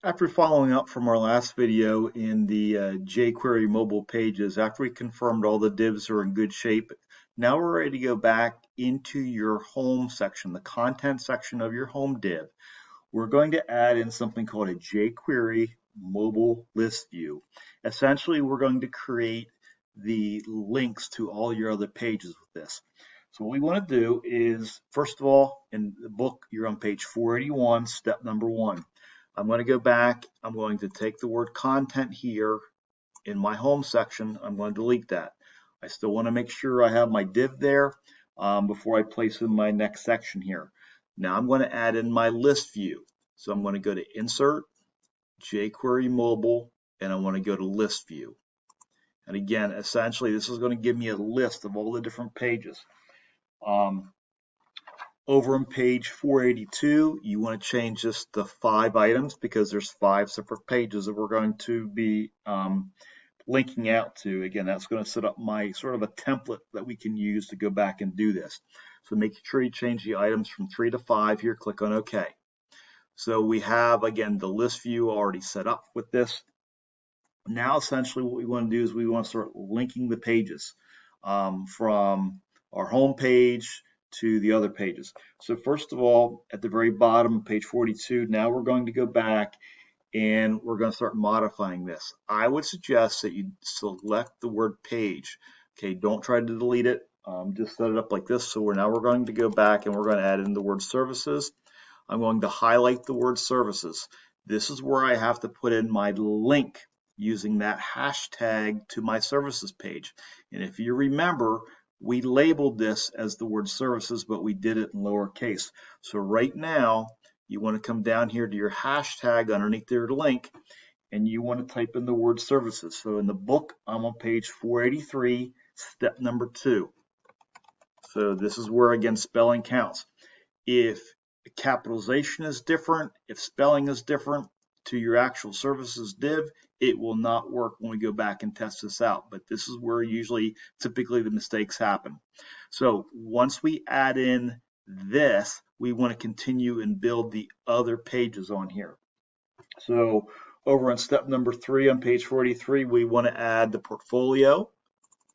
After following up from our last video in the jQuery mobile pages, after we confirmed all the divs are in good shape, now we're ready to go back into your home section, the content section of your home div. We're going to add in something called a jQuery mobile list view. Essentially, we're going to create the links to all your other pages with this. So what we want to do is, first of all, in the book, you're on page 481, step number 1. I'm going to go back. I'm going to take the word content here in my home section. I'm going to delete that. I still want to make sure I have my div there before I place in my next section here. Now I'm going to add in my list view. So I'm going to go to Insert, jQuery Mobile, and I want to go to List View. And again, essentially, this is going to give me a list of all the different pages. Over on page 482, you want to change this to 5 items because there's 5 separate pages that we're going to be linking out to. Again, that's going to set up my sort of a template that we can use to go back and do this. So make sure you change the items from 3 to 5 here. Click on OK. So we have, again, the list view already set up with this. Now, essentially, what we want to do is we want to start linking the pages from our home page to the other pages. So first of all, at the very bottom of page 42, now we're going to go back and we're going to start modifying this. I would suggest that you select the word page. Okay, don't try to delete it. Just set it up like this. So we're going to go back and we're going to add in the word services. I'm going to highlight the word services. This is where I have to put in my link using that hashtag to my services page. And if you remember, we labeled this as the word services, but we did it in lowercase. So right now, you want to come down here to your hashtag underneath your link, and you want to type in the word services. So in the book, I'm on page 483, step number 2. So this is where, again, spelling counts. If capitalization is different, if spelling is different to your actual services div, it will not work when we go back and test this out. But this is where typically the mistakes happen. So once we add in this, we want to continue and build the other pages on here. So over on step number 3 on page 43, we want to add the portfolio.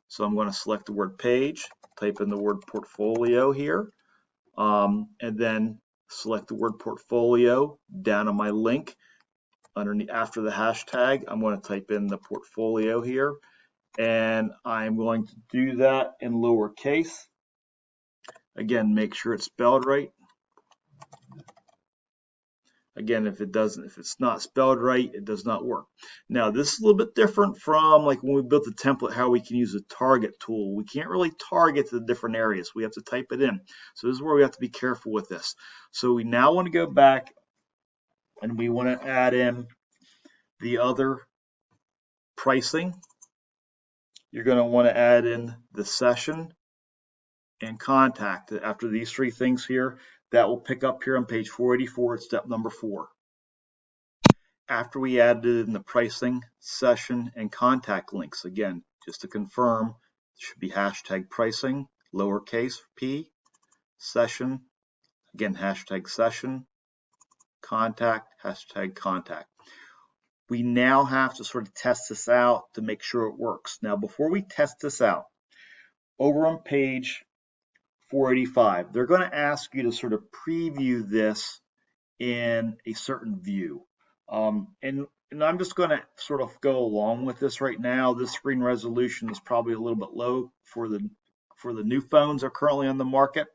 So I'm going to select the word page, type in the word portfolio here, and then select the word portfolio down on my link. Underneath, after the hashtag, I'm going to type in the portfolio here, and I'm going to do that in lowercase. Again, make sure it's spelled right. Again, if it's not spelled right, it does not work. Now, this is a little bit different from like when we built the template, how we can use the target tool. We can't really target the different areas. We have to type it in. So this is where we have to be careful with this. So we now want to go back and we want to add in the other pricing. You're going to want to add in the session and contact. After these 3 things here, that will pick up here on page 484 at step number 4. After we added in the pricing, session, and contact links, again, just to confirm, it should be hashtag pricing, lowercase p, session, again, hashtag session, contact, hashtag contact. We now have to sort of test this out to make sure it works. Now, before we test this out, over on page 485, they're going to ask you to sort of preview this in a certain view. And I'm just going to sort of go along with this right now. This screen resolution is probably a little bit low for the new phones that are currently on the market.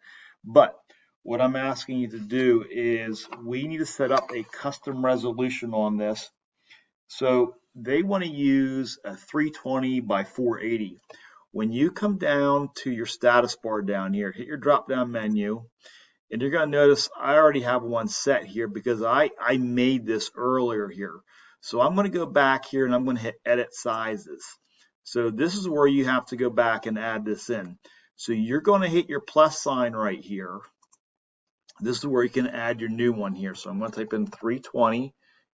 But what I'm asking you to do is we need to set up a custom resolution on this. So they want to use a 320 by 480. When you come down to your status bar down here, hit your drop down menu, and you're going to notice I already have one set here because I made this earlier here. So I'm going to go back here and I'm going to hit edit sizes. So this is where you have to go back and add this in. So you're going to hit your plus sign right here. This is where you can add your new one here. So I'm going to type in 320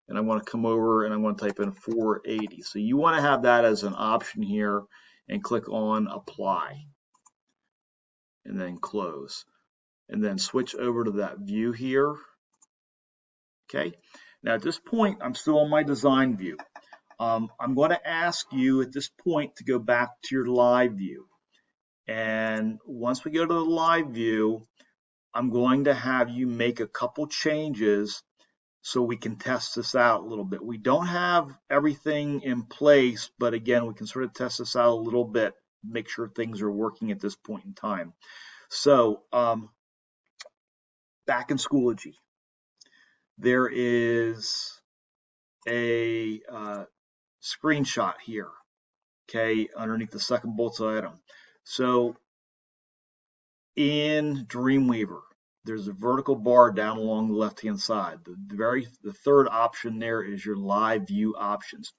and I'm going to come over and I'm going to type in 480. So you want to have that as an option here and click on apply and then close. And then switch over to that view here. Okay, Now at this point, I'm still on my design view. I'm going to ask you at this point to go back to your live view. And once we go to the live view, I'm going to have you make a couple changes so we can test this out a little bit. We don't have everything in place, but again, we can sort of test this out a little bit, make sure things are working at this point in time. So back in Schoology, there is a screenshot here, okay, underneath the second bullet item. So in Dreamweaver, there's a vertical bar down along the left-hand side. The third option there is your live view options.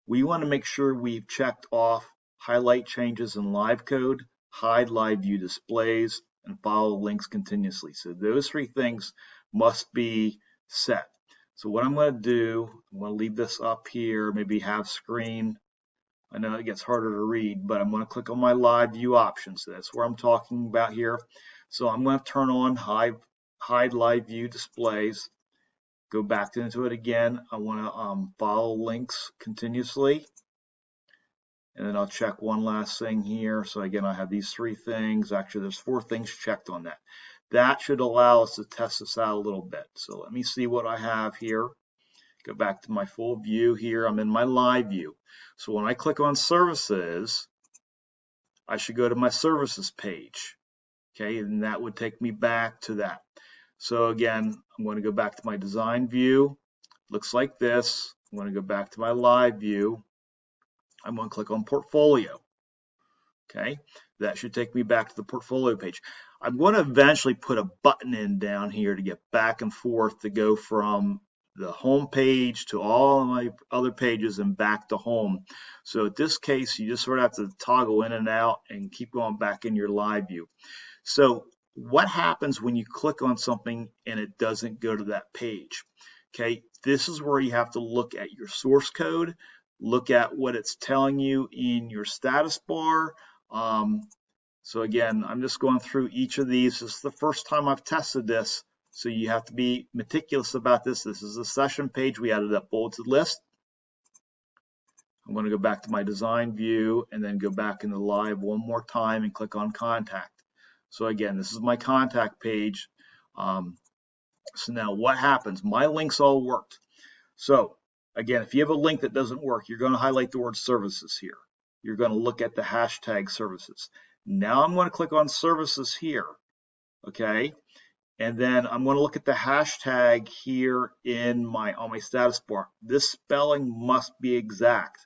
We want to make sure we've checked off highlight changes in live code, hide live view displays, and follow links continuously. So those three things must be set. So what I'm going to do, I'm going to leave this up here, maybe have screen. I know it gets harder to read, but I'm going to click on my live view options. That's where I'm talking about here. So I'm going to turn on hide live view displays. Go back into it again. I want to follow links continuously. And then I'll check one last thing here. So again, I have these three things. Actually, there's 4 things checked on that. That should allow us to test this out a little bit. So let me see what I have here. Go back to my full view here. I'm in my live view. So when I click on services, I should go to my services page. Okay, and that would take me back to that. So again, I'm going to go back to my design view. Looks like this. I'm going to go back to my live view. I'm going to click on portfolio. Okay, that should take me back to the portfolio page. I'm going to eventually put a button in down here to get back and forth to go from the home page to all of my other pages and back to home. So in this case, you just sort of have to toggle in and out and keep going back in your live view. So what happens when you click on something and it doesn't go to that page? Okay, this is where you have to look at your source code, look at what it's telling you in your status bar. So again, I'm just going through each of these. This is the first time I've tested this, so you have to be meticulous about this. This is the session page. We added that bulleted list. I'm going to go back to my design view and then go back into live one more time and click on contact. So again, this is my contact page. So now what happens? My links all worked. So again, if you have a link that doesn't work, you're going to highlight the word services here. You're going to look at the hashtag services. Now I'm going to click on services here, okay? And then I'm going to look at the hashtag here on my status bar. This spelling must be exact.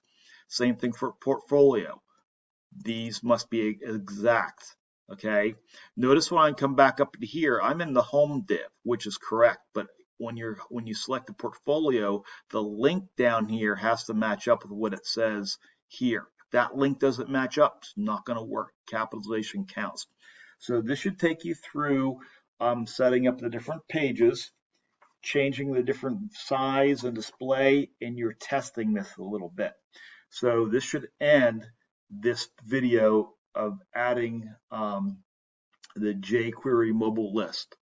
Same thing for portfolio. These must be exact, okay? Notice when I come back up to here, I'm in the home div, which is correct, but when you select the portfolio, the link down here has to match up with what it says here. If that link doesn't match up, it's not going to work. Capitalization counts. So this should take you through setting up the different pages, changing the different size and display, and you're testing this a little bit. So this should end this video of adding the jQuery mobile list.